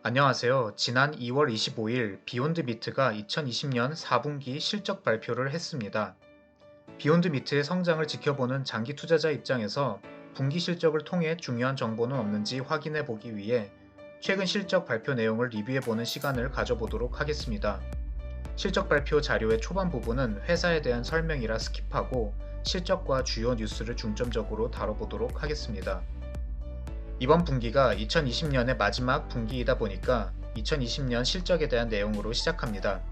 안녕하세요. 지난 2월 25일 비욘드 미트가 2020년 4분기 실적 발표를 했습니다. 비욘드 미트의 성장을 지켜보는 장기 투자자 입장에서 분기 실적을 통해 중요한 정보는 없는지 확인해 보기 위해 최근 실적 발표 내용을 리뷰해 보는 시간을 가져보도록 하겠습니다. 실적 발표 자료의 초반 부분은 회사에 대한 설명이라 스킵하고 실적과 주요 뉴스를 중점적으로 다뤄보도록 하겠습니다. 이번 분기가 2020년의 마지막 분기이다 보니까 2020년 실적에 대한 내용으로 시작합니다.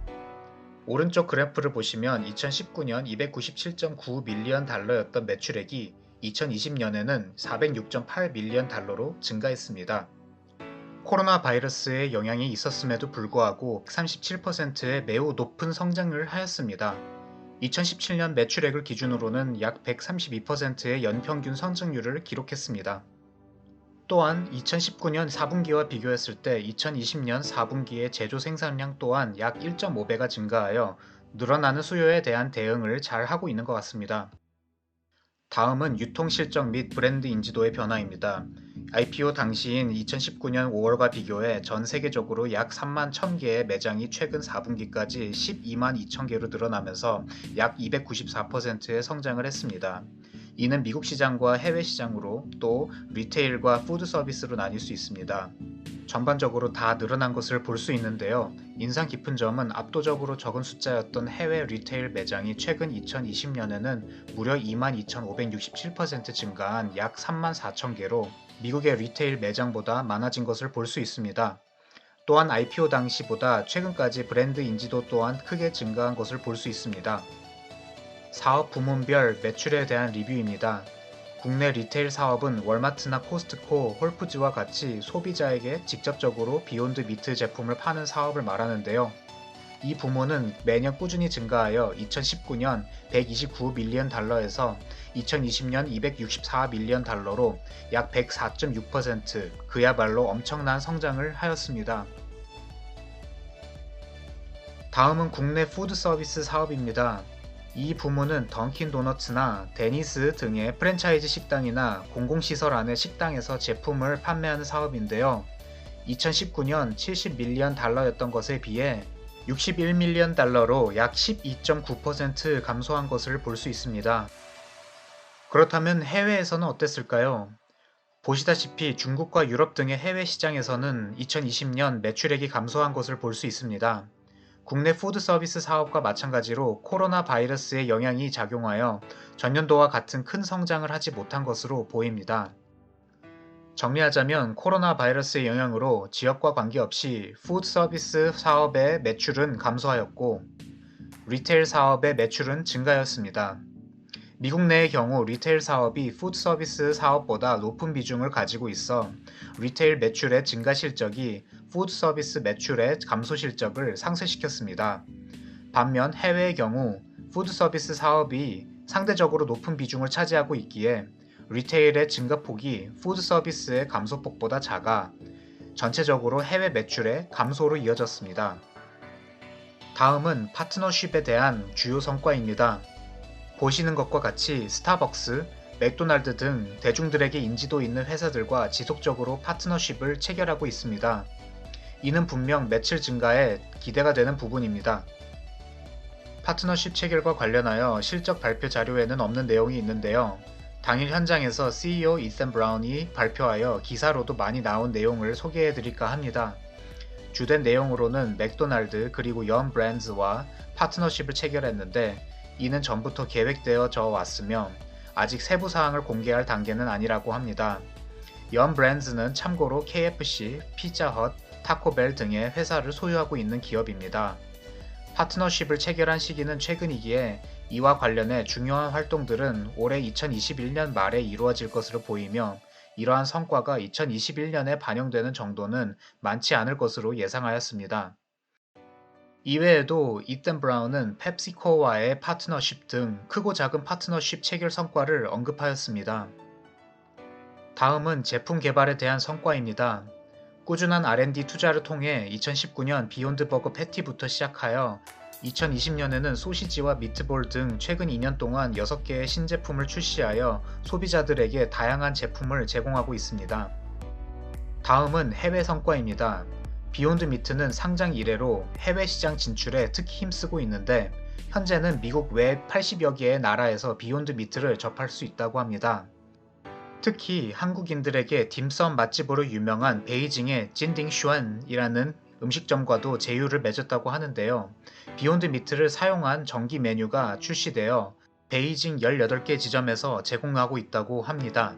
오른쪽 그래프를 보시면 2019년 297.9 밀리언 달러였던 매출액이 2020년에는 406.8 밀리언 달러로 증가했습니다. 코로나 바이러스의 영향이 있었음에도 불구하고 37%의 매우 높은 성장을 하였습니다. 2017년 매출액을 기준으로는 약 132%의 연평균 성장률을 기록했습니다. 또한 2019년 4분기와 비교했을 때 2020년 4분기의 제조 생산량 또한 약 1.5배가 증가하여 늘어나는 수요에 대한 대응을 잘 하고 있는 것 같습니다. 다음은 유통 실적 및 브랜드 인지도의 변화입니다. IPO 당시인 2019년 5월과 비교해 전 세계적으로 약 3만 1000개의 매장이 최근 4분기까지 12만 2000개로 늘어나면서 약 294%의 성장을 했습니다. 이는 미국 시장과 해외 시장으로 또 리테일과 푸드 서비스로 나뉠 수 있습니다. 전반적으로 다 늘어난 것을 볼 수 있는데요. 인상 깊은 점은 압도적으로 적은 숫자였던 해외 리테일 매장이 최근 2020년에는 무려 22,567% 증가한 약 34,000개로 미국의 리테일 매장보다 많아진 것을 볼 수 있습니다. 또한 IPO 당시보다 최근까지 브랜드 인지도 또한 크게 증가한 것을 볼 수 있습니다. 사업 부문별 매출에 대한 리뷰입니다. 국내 리테일 사업은 월마트나 코스트코, 홀푸즈와 같이 소비자에게 직접적으로 비욘드 미트 제품을 파는 사업을 말하는데요. 이 부문은 매년 꾸준히 증가하여 2019년 129 밀리언 달러에서 2020년 264 밀리언 달러로 약 104.6%, 그야말로 엄청난 성장을 하였습니다. 다음은 국내 푸드 서비스 사업입니다. 이 부문은 던킨 도너츠나 데니스 등의 프랜차이즈 식당이나 공공시설 안의 식당에서 제품을 판매하는 사업인데요. 2019년 70 밀리언 달러였던 것에 비해 61 밀리언 달러로 약 12.9% 감소한 것을 볼 수 있습니다. 그렇다면 해외에서는 어땠을까요? 보시다시피 중국과 유럽 등의 해외 시장에서는 2020년 매출액이 감소한 것을 볼 수 있습니다. 국내 푸드 서비스 사업과 마찬가지로 코로나 바이러스의 영향이 작용하여 전년도와 같은 큰 성장을 하지 못한 것으로 보입니다. 정리하자면 코로나 바이러스의 영향으로 지역과 관계없이 푸드 서비스 사업의 매출은 감소하였고 리테일 사업의 매출은 증가하였습니다. 미국 내의 경우 리테일 사업이 푸드 서비스 사업보다 높은 비중을 가지고 있어 리테일 매출의 증가 실적이 푸드 서비스 매출의 감소 실적을 상쇄시켰습니다. 반면 해외의 경우 푸드 서비스 사업이 상대적으로 높은 비중을 차지하고 있기에 리테일의 증가폭이 푸드 서비스의 감소폭보다 작아 전체적으로 해외 매출의 감소로 이어졌습니다. 다음은 파트너십에 대한 주요 성과입니다. 보시는 것과 같이 스타벅스, 맥도날드 등 대중들에게 인지도 있는 회사들과 지속적으로 파트너십을 체결하고 있습니다. 이는 분명 매출 증가에 기대가 되는 부분입니다. 파트너십 체결과 관련하여 실적 발표 자료에는 없는 내용이 있는데요. 당일 현장에서 CEO 이슨 브라운이 발표하여 기사로도 많이 나온 내용을 소개해드릴까 합니다. 주된 내용으로는 맥도날드 그리고 연 브랜드와 파트너십을 체결했는데 이는 전부터 계획되어져 왔으며 아직 세부 사항을 공개할 단계는 아니라고 합니다. 연 브랜드는 참고로 KFC, 피자헛, 타코벨 등의 회사를 소유하고 있는 기업입니다. 파트너십을 체결한 시기는 최근이기에 이와 관련해 중요한 활동들은 올해 2021년 말에 이루어질 것으로 보이며 이러한 성과가 2021년에 반영되는 정도는 많지 않을 것으로 예상하였습니다. 이외에도 이튼 브라운은 펩시코와의 파트너십 등 크고 작은 파트너십 체결 성과를 언급하였습니다. 다음은 제품 개발에 대한 성과입니다. 꾸준한 R&D 투자를 통해 2019년 비욘드 버거 패티부터 시작하여 2020년에는 소시지와 미트볼 등 최근 2년 동안 6개의 신제품을 출시하여 소비자들에게 다양한 제품을 제공하고 있습니다. 다음은 해외 성과입니다. 비욘드 미트는 상장 이래로 해외 시장 진출에 특히 힘쓰고 있는데 현재는 미국 외 80여 개의 나라에서 비욘드 미트를 접할 수 있다고 합니다. 특히 한국인들에게 딤섬 맛집으로 유명한 베이징의 찐딩슈안이라는 음식점과도 제휴를 맺었다고 하는데요. 비욘드 미트를 사용한 정기 메뉴가 출시되어 베이징 18개 지점에서 제공하고 있다고 합니다.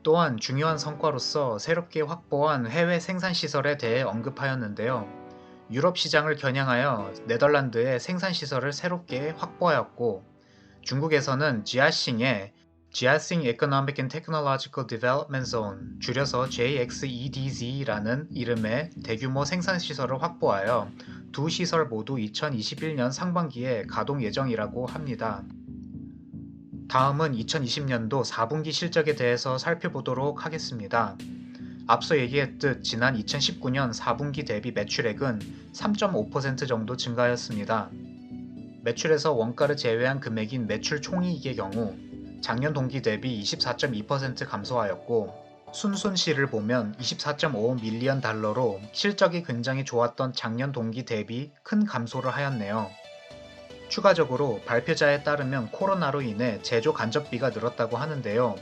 또한 중요한 성과로서 새롭게 확보한 해외 생산시설에 대해 언급하였는데요. 유럽 시장을 겨냥하여 네덜란드의 생산시설을 새롭게 확보하였고, 중국에서는 지아싱의 Jiaxing Economic and Technological Development Zone, 줄여서 JXEDZ라는 이름의 대규모 생산시설을 확보하여 두 시설 모두 2021년 상반기에 가동 예정이라고 합니다. 다음은 2020년도 4분기 실적에 대해서 살펴보도록 하겠습니다. 앞서 얘기했듯 지난 2019년 4분기 대비 매출액은 3.5% 정도 증가하였습니다. 매출에서 원가를 제외한 금액인 매출 총이익의 경우 작년 동기 대비 24.2% 감소하였고, 순손실을 보면 24.5 밀리언 달러로 실적이 굉장히 좋았던 작년 동기 대비 큰 감소를 하였네요. 추가적으로 발표자에 따르면 코로나로 인해 제조 간접비가 늘었다고 하는데요.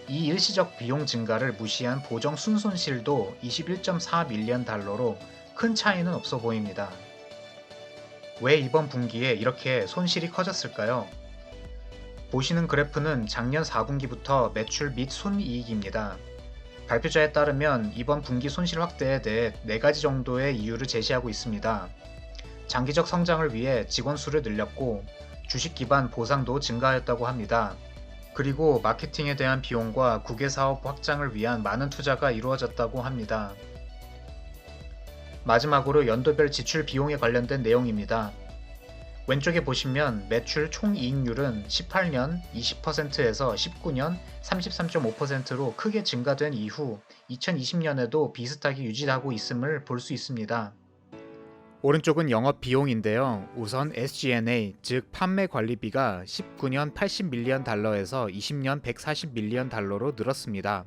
이 일시적 비용 증가를 무시한 보정 순손실도 21.4 밀리언 달러로 큰 차이는 없어 보입니다. 왜 이번 분기에 이렇게 손실이 커졌을까요? 보시는 그래프는 작년 4분기부터 매출 및 순이익입니다. 발표자에 따르면 이번 분기 손실 확대에 대해 4가지 정도의 이유를 제시하고 있습니다. 장기적 성장을 위해 직원 수를 늘렸고 주식 기반 보상도 증가하였다고 합니다. 그리고 마케팅에 대한 비용과 국외 사업 확장을 위한 많은 투자가 이루어졌다고 합니다. 마지막으로 연도별 지출 비용에 관련된 내용입니다. 왼쪽에 보시면 매출 총이익률은 18년 20%에서 19년 33.5%로 크게 증가된 이후 2020년에도 비슷하게 유지하고 있음을 볼 수 있습니다. 오른쪽은 영업 비용인데요. 우선 SG&A, 즉 판매 관리비가 19년 80 밀리언 달러에서 20년 140 밀리언 달러로 늘었습니다.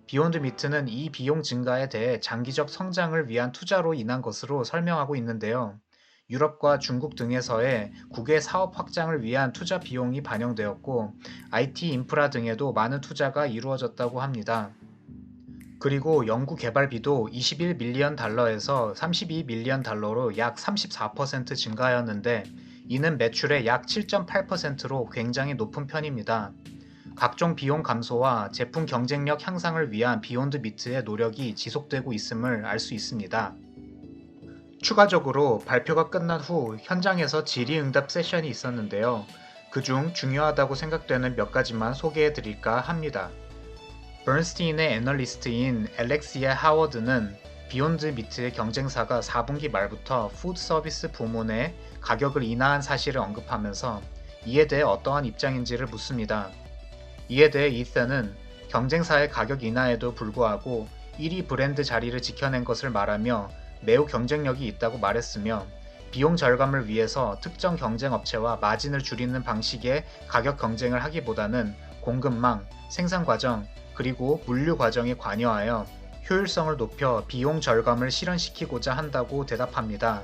비욘드 미트는 이 비용 증가에 대해 장기적 성장을 위한 투자로 인한 것으로 설명하고 있는데요. 유럽과 중국 등에서의 국외 사업 확장을 위한 투자 비용이 반영되었고 IT 인프라 등에도 많은 투자가 이루어졌다고 합니다. 그리고 연구 개발비도 21 밀리언 달러에서 32 밀리언 달러로 약 34% 증가하였는데 이는 매출의 약 7.8%로 굉장히 높은 편입니다. 각종 비용 감소와 제품 경쟁력 향상을 위한 비욘드 미트의 노력이 지속되고 있음을 알 수 있습니다. 추가적으로 발표가 끝난 후 현장에서 질의응답 세션이 있었는데요. 그중 중요하다고 생각되는 몇 가지만 소개해 드릴까 합니다. 버스틴의 애널리스트인 알렉시아 하워드는 비욘드 미트의 경쟁사가 4분기 말부터 푸드 서비스 부문의 가격을 인하한 사실을 언급하면서 이에 대해 어떠한 입장인지를 묻습니다. 이에 대해 이센은 경쟁사의 가격 인하에도 불구하고 1위 브랜드 자리를 지켜낸 것을 말하며 매우 경쟁력이 있다고 말했으며 비용 절감을 위해서 특정 경쟁 업체와 마진을 줄이는 방식의 가격 경쟁을 하기보다는 공급망, 생산 과정, 그리고 물류 과정에 관여하여 효율성을 높여 비용 절감을 실현시키고자 한다고 대답합니다.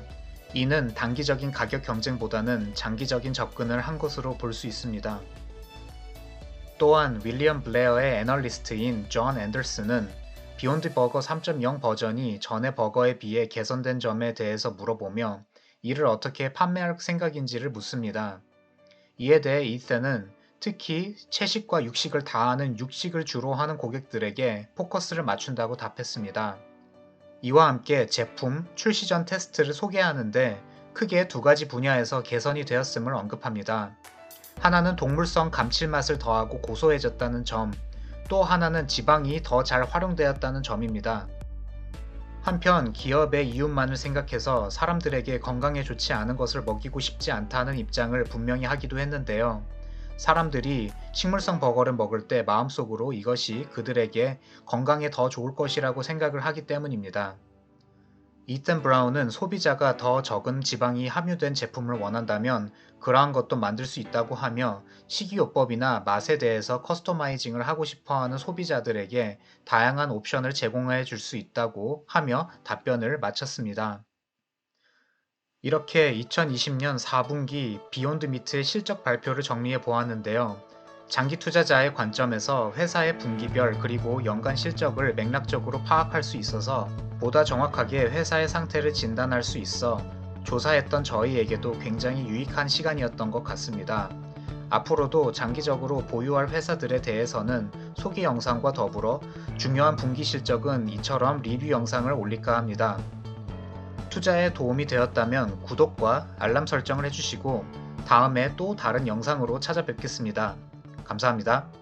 이는 단기적인 가격 경쟁보다는 장기적인 접근을 한 것으로 볼 수 있습니다. 또한 윌리엄 블레어의 애널리스트인 존 앤더슨은 비욘드 버거 3.0 버전이 전의 버거에 비해 개선된 점에 대해서 물어보며 이를 어떻게 판매할 생각인지를 묻습니다. 이에 대해 이센은 특히 채식과 육식을 다하는 육식을 주로 하는 고객들에게 포커스를 맞춘다고 답했습니다. 이와 함께 제품, 출시 전 테스트를 소개하는데 크게 2가지 분야에서 개선이 되었음을 언급합니다. 하나는 동물성 감칠맛을 더하고 고소해졌다는 점, 또 하나는 지방이 더 잘 활용되었다는 점입니다. 한편 기업의 이윤만을 생각해서 사람들에게 건강에 좋지 않은 것을 먹이고 싶지 않다는 입장을 분명히 하기도 했는데요. 사람들이 식물성 버거를 먹을 때 마음속으로 이것이 그들에게 건강에 더 좋을 것이라고 생각을 하기 때문입니다. 이튼 브라운은 소비자가 더 적은 지방이 함유된 제품을 원한다면 그러한 것도 만들 수 있다고 하며 식이요법이나 맛에 대해서 커스터마이징을 하고 싶어하는 소비자들에게 다양한 옵션을 제공해 줄 수 있다고 하며 답변을 마쳤습니다. 이렇게 2020년 4분기 비욘드 미트의 실적 발표를 정리해 보았는데요. 장기 투자자의 관점에서 회사의 분기별 그리고 연간 실적을 맥락적으로 파악할 수 있어서 보다 정확하게 회사의 상태를 진단할 수 있어 조사했던 저희에게도 굉장히 유익한 시간이었던 것 같습니다. 앞으로도 장기적으로 보유할 회사들에 대해서는 소개 영상과 더불어 중요한 분기 실적은 이처럼 리뷰 영상을 올릴까 합니다. 투자에 도움이 되었다면 구독과 알람 설정을 해주시고 다음에 또 다른 영상으로 찾아뵙겠습니다. 감사합니다.